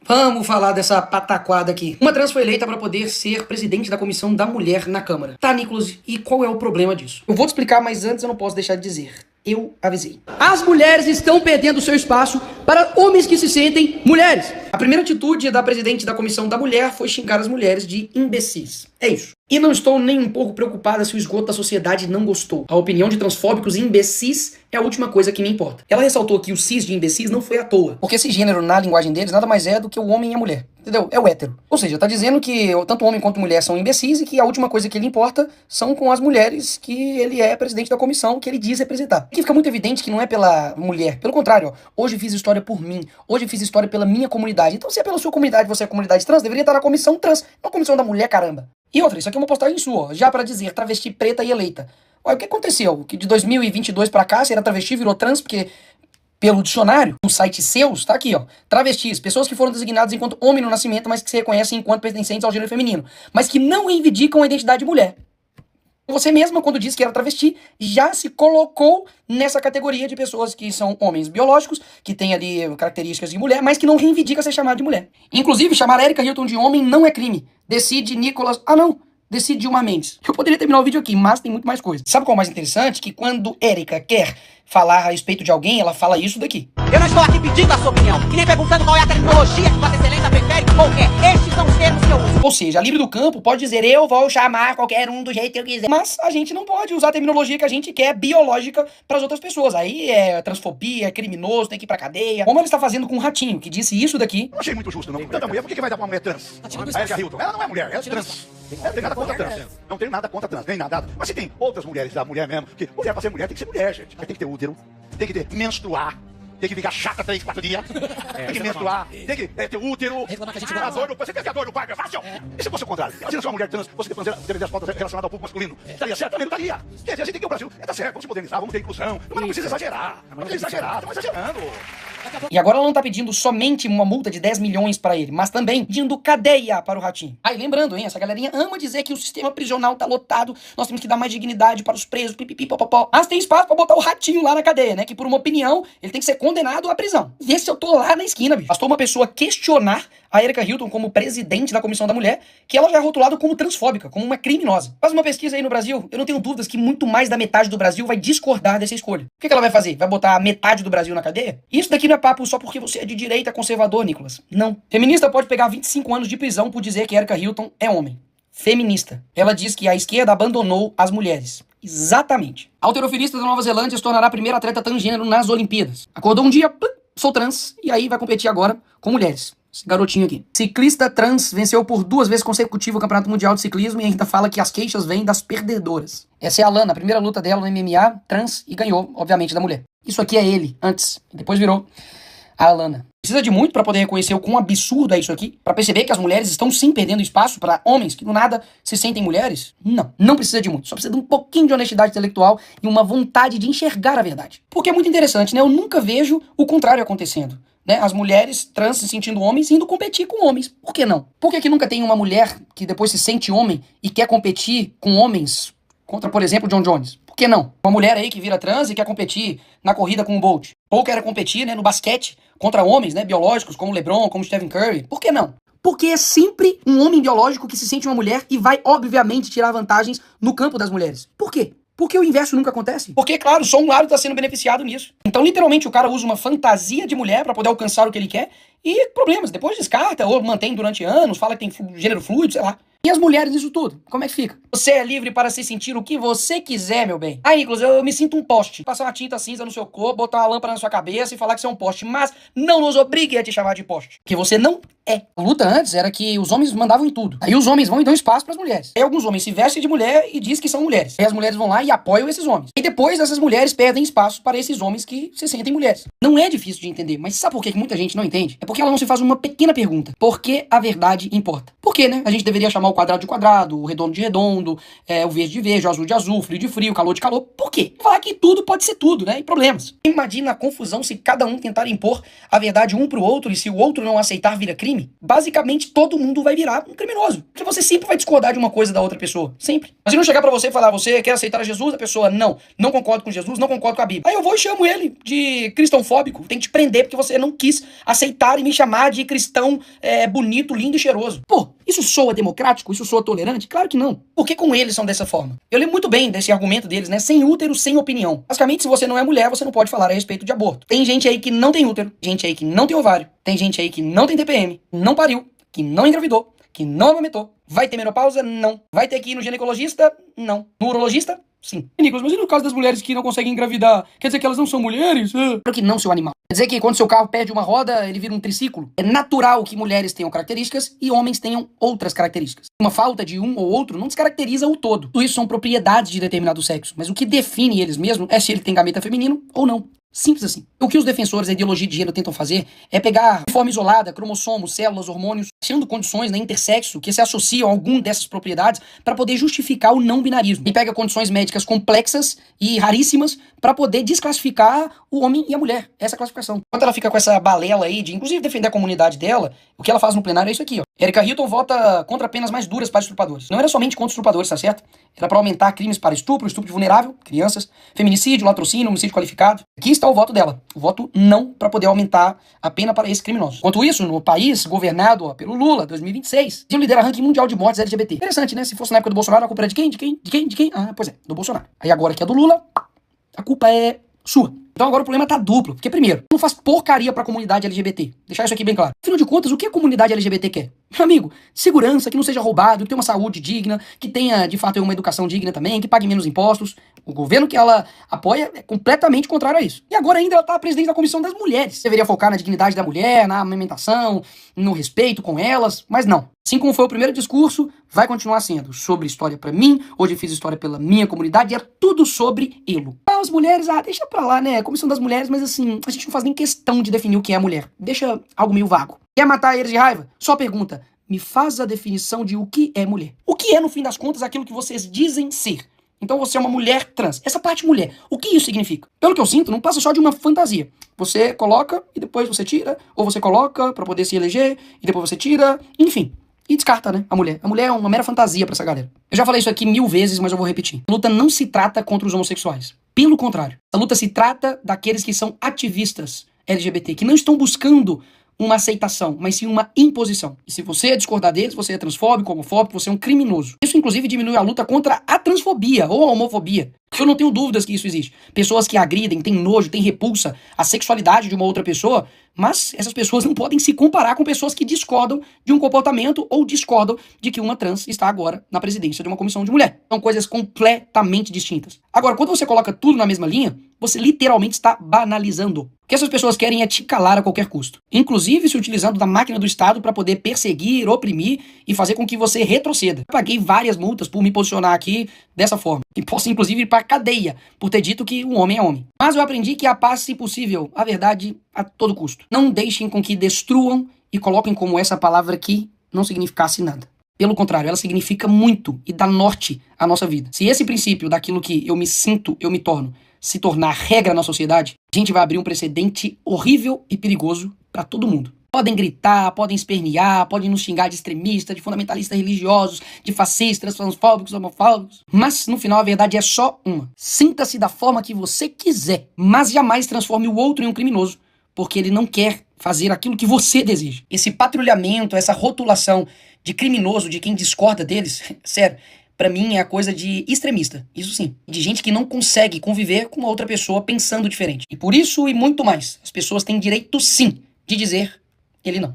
Vamos falar dessa pataquada aqui. Uma trans foi eleita para poder ser presidente da Comissão da Mulher na Câmara. Tá, Nicolas, e qual é o problema disso? Eu vou te explicar, mas antes eu não posso deixar de dizer. Eu avisei. As mulheres estão perdendo seu espaço para homens que se sentem mulheres. A primeira atitude da presidente da Comissão da Mulher foi xingar as mulheres de imbecis. É isso. E não estou nem um pouco preocupada se o esgoto da sociedade não gostou. A opinião de transfóbicos e imbecis é a última coisa que me importa. Ela ressaltou que o cis de imbecis não foi à toa. Porque esse gênero, na linguagem deles, nada mais é do que o homem e a mulher. Entendeu? É o hétero. Ou seja, tá dizendo que tanto homem quanto mulher são imbecis e que a última coisa que ele importa são com as mulheres que ele é presidente da comissão, que ele diz representar. Aqui fica muito evidente que não é pela mulher. Pelo contrário, ó, hoje fiz história por mim. Hoje fiz história pela minha comunidade. Então, se é pela sua comunidade, você é comunidade trans, deveria estar na comissão trans, não comissão da mulher, caramba. E outra, isso aqui é uma postagem sua, ó, já pra dizer travesti preta e eleita. Olha, o que aconteceu? Que de 2022 pra cá, você era travesti, virou trans, porque pelo dicionário, no site seus, tá aqui, ó. Travestis, pessoas que foram designadas enquanto homem no nascimento, mas que se reconhecem enquanto pertencentes ao gênero feminino, mas que não reivindicam a identidade de mulher. Você mesma, quando disse que era travesti, já se colocou nessa categoria de pessoas que são homens biológicos, que têm ali características de mulher, mas que não reivindica ser chamada de mulher. Inclusive, chamar Erika Hilton de homem não é crime. Decide Nicolas... Ah, não. Decide Dilma Mendes. Eu poderia terminar o vídeo aqui, mas tem muito mais coisa. Sabe qual é o mais interessante? Que quando Erika quer falar a respeito de alguém, ela fala isso daqui. Eu não estou aqui pedindo a sua opinião, e nem perguntando qual é a terminologia que Vossa Excelência prefere ou quer. Estes são os termos que eu uso. Ou seja, a livre do campo pode dizer eu vou chamar qualquer um do jeito que eu quiser. Mas a gente não pode usar a terminologia que a gente quer biológica para as outras pessoas. Aí é transfobia, é criminoso, tem que ir pra cadeia. Como ela está fazendo com o Ratinho, que disse isso daqui. Não achei muito justo, não. Tanta mulher, por que vai dar pra uma mulher trans? A Erika Hilton. Ela não é mulher, ela é trans. Não tem nada contra trans. Não tem nada contra trans, nem nada. Mas se tem outras mulheres da mulher mesmo, que mulher pra ser mulher tem que ser mulher, gente. Tem que ter útero, tem que ter menstruar. Tem que ficar chata 3, 4 dias. Tem que menstruar. Tem que ter útero. A dor, você quer que a dor do parto é fácil? E se fosse o contrário? Imagina se uma mulher trans fosse ter as pautas relacionadas ao público masculino. Estaria certo? Também não estaria. Quer dizer, a gente tem que o Brasil. Tá certo, vamos se modernizar, vamos ter inclusão. Mas não precisa exagerar. Não precisa exagerar, estamos exagerando. E agora ela não tá pedindo somente uma multa de 10 milhões pra ele, mas também pedindo cadeia para o Ratinho. Aí lembrando, hein, essa galerinha ama dizer que o sistema prisional tá lotado, nós temos que dar mais dignidade para os presos, pipipi, popopó. Mas tem espaço pra botar o Ratinho lá na cadeia, né, que por uma opinião, ele tem que ser condenado à prisão. Vê se eu tô lá na esquina, bicho. Bastou uma pessoa questionar a Erika Hilton como presidente da Comissão da Mulher, que ela já é rotulada como transfóbica, como uma criminosa. Faz uma pesquisa aí no Brasil, eu não tenho dúvidas que muito mais da metade do Brasil vai discordar dessa escolha. O que ela vai fazer? Vai botar a metade do Brasil na cadeia? Isso daqui não é papo só porque você é de direita conservador, Nicolas. Não. Feminista pode pegar 25 anos de prisão por dizer que Erika Hilton é homem. Feminista. Ela diz que a esquerda abandonou as mulheres. Exatamente. Halterofilista da Nova Zelândia se tornará a primeira atleta transgênero nas Olimpíadas. Acordou um dia, sou trans, e aí vai competir agora com mulheres. Esse garotinho aqui. Ciclista trans venceu por 2 vezes consecutivas o Campeonato Mundial de Ciclismo e ainda fala que as queixas vêm das perdedoras. Essa é a Alana, a primeira luta dela no MMA, trans, e ganhou, obviamente, da mulher. Isso aqui é ele, antes, depois virou a Alana. Precisa de muito pra poder reconhecer o quão absurdo é isso aqui? Pra perceber que as mulheres estão sim perdendo espaço pra homens que do nada se sentem mulheres? Não, não precisa de muito. Só precisa de um pouquinho de honestidade intelectual e uma vontade de enxergar a verdade. Porque é muito interessante, né? Eu nunca vejo o contrário acontecendo. Né? As mulheres trans se sentindo homens indo competir com homens. Por que não? Por que nunca tem uma mulher que depois se sente homem e quer competir com homens contra, por exemplo, John Jones? Por que não? Uma mulher aí que vira trans e quer competir na corrida com o Bolt. Ou quer competir, né, no basquete contra homens, né, biológicos, como LeBron, como Stephen Curry. Por que não? Porque é sempre um homem biológico que se sente uma mulher e vai, obviamente, tirar vantagens no campo das mulheres. Por quê? Porque o inverso nunca acontece. Porque, claro, só um lado está sendo beneficiado nisso. Então, literalmente, o cara usa uma fantasia de mulher para poder alcançar o que ele quer e problemas. Depois descarta ou mantém durante anos, fala que tem gênero fluido, sei lá. E as mulheres nisso tudo? Como é que fica? Você é livre para se sentir o que você quiser, meu bem. Aí, Nicolas, eu me sinto um poste. Passar uma tinta cinza no seu corpo, botar uma lâmpada na sua cabeça e falar que você é um poste. Mas não nos obrigue a te chamar de poste. Porque você não é. A luta antes era que os homens mandavam em tudo. Aí os homens vão e dão espaço para as mulheres. Aí alguns homens se vestem de mulher e dizem que são mulheres. Aí as mulheres vão lá e apoiam esses homens. E depois essas mulheres perdem espaço para esses homens que se sentem mulheres. Não é difícil de entender, mas sabe por que muita gente não entende? É porque ela não se faz uma pequena pergunta. Por que a verdade importa? Por que, né? A gente deveria chamar chamar o quadrado de quadrado, o redondo de redondo, o verde de verde, o azul de azul, frio de frio, calor de calor. Por quê? Falar que tudo pode ser tudo, né? E problemas. Imagina a confusão se cada um tentar impor a verdade um pro outro e se o outro não aceitar vira crime. Basicamente, todo mundo vai virar um criminoso. Porque você sempre vai discordar de uma coisa da outra pessoa. Sempre. Mas se não chegar pra você e falar, você quer aceitar Jesus? A pessoa, não concordo com Jesus, não concordo com a Bíblia. Aí eu vou e chamo ele de cristãofóbico. Tem que te prender porque você não quis aceitar e me chamar de cristão bonito, lindo e cheiroso. Pô, isso soa democrático? Isso soa tolerante? Claro que não. Por que com eles são dessa forma? Eu lembro muito bem desse argumento deles, né? Sem útero, sem opinião. Basicamente, se você não é mulher, você não pode falar a respeito de aborto. Tem gente aí que não tem útero, gente aí que não tem ovário, tem gente aí que não tem TPM, não pariu, que não engravidou, que não amamentou. Vai ter menopausa? Não. Vai ter que ir no ginecologista? Não. No urologista? Sim. Nicolas, mas e no caso das mulheres que não conseguem engravidar? Quer dizer que elas não são mulheres? Claro que não, seu animal. Quer dizer que quando seu carro perde uma roda, ele vira um triciclo? É natural que mulheres tenham características e homens tenham outras características. Uma falta de um ou outro não descaracteriza o todo. Tudo isso são propriedades de determinado sexo, mas o que define eles mesmos é se ele tem gameta feminino ou não. Simples assim. O que os defensores da ideologia de gênero tentam fazer é pegar de forma isolada cromossomos, células, hormônios, achando condições, né, intersexo que se associam a algum dessas propriedades para poder justificar o não binarismo. E pega condições médicas complexas e raríssimas para poder desclassificar o homem e a mulher. Essa classificação. Enquanto ela fica com essa balela aí de, inclusive, defender a comunidade dela, o que ela faz no plenário é isso aqui, ó. Erika Hilton vota contra penas mais duras para estupradores. Não era somente contra estupradores, tá certo? Era para aumentar crimes para estupro de vulnerável, crianças, feminicídio, latrocínio, homicídio qualificado. Aqui está o voto dela. O voto não para poder aumentar a pena para esses criminosos. Enquanto isso, no país governado pelo Lula, 2026, ele lidera ranking mundial de mortes LGBT. Interessante, né? Se fosse na época do Bolsonaro, a culpa era de quem? De quem? Ah, pois é, do Bolsonaro. Aí agora que é do Lula, a culpa é sua. Então agora o problema tá duplo. Porque, primeiro, não faz porcaria pra comunidade LGBT. Deixar isso aqui bem claro. Afinal de contas, o que a comunidade LGBT quer? Meu amigo, segurança, que não seja roubado, que tenha uma saúde digna, que tenha, de fato, uma educação digna também, que pague menos impostos. O governo que ela apoia é completamente contrário a isso. E agora ainda ela tá presidente da Comissão das Mulheres. Deveria focar na dignidade da mulher, na amamentação, no respeito com elas, mas não. Assim como foi o primeiro discurso, vai continuar sendo sobre história pra mim, hoje eu fiz história pela minha comunidade, e é tudo sobre elo. As mulheres, deixa pra lá, né, Comissão das Mulheres, mas assim, a gente não faz nem questão de definir o que é mulher. Deixa algo meio vago. Quer matar eles de raiva? Só pergunta, me faz a definição de o que é mulher. O que é, no fim das contas, aquilo que vocês dizem ser? Então você é uma mulher trans. Essa parte mulher, o que isso significa? Pelo que eu sinto, não passa só de uma fantasia. Você coloca e depois você tira, ou você coloca pra poder se eleger e depois você tira, enfim. E descarta, né, a mulher. A mulher é uma mera fantasia pra essa galera. Eu já falei isso aqui 1000 vezes, mas eu vou repetir. A luta não se trata contra os homossexuais. Pelo contrário. A luta se trata daqueles que são ativistas LGBT, que não estão buscando uma aceitação, mas sim uma imposição. E se você discordar deles, você é transfóbico, homofóbico, você é um criminoso. Isso, inclusive, diminui a luta contra a transfobia ou a homofobia. Eu não tenho dúvidas que isso existe. Pessoas que agridem, têm nojo, têm repulsa à sexualidade de uma outra pessoa, mas essas pessoas não podem se comparar com pessoas que discordam de um comportamento ou discordam de que uma trans está agora na presidência de uma comissão de mulher. São coisas completamente distintas. Agora, quando você coloca tudo na mesma linha, você literalmente está banalizando. O que essas pessoas querem é te calar a qualquer custo. Inclusive se utilizando da máquina do Estado para poder perseguir, oprimir e fazer com que você retroceda. Eu paguei várias multas por me posicionar aqui dessa forma. E posso, inclusive, ir para cadeia por ter dito que um homem é homem. Mas eu aprendi que a paz, se possível, a verdade a todo custo. Não deixem com que destruam e coloquem como essa palavra aqui não significasse nada. Pelo contrário, ela significa muito e dá norte à nossa vida. Se esse princípio daquilo que eu me sinto, eu me torno, se tornar regra na sociedade, a gente vai abrir um precedente horrível e perigoso para todo mundo. Podem gritar, podem espernear, podem nos xingar de extremistas, de fundamentalistas religiosos, de fascistas, transfóbicos, homofóbicos. Mas, no final, a verdade é só uma. Sinta-se da forma que você quiser, mas jamais transforme o outro em um criminoso, porque ele não quer fazer aquilo que você deseja. Esse patrulhamento, essa rotulação de criminoso, de quem discorda deles, sério, pra mim é a coisa de extremista, isso sim. De gente que não consegue conviver com outra pessoa pensando diferente. E por isso e muito mais, as pessoas têm direito sim de dizer ele não.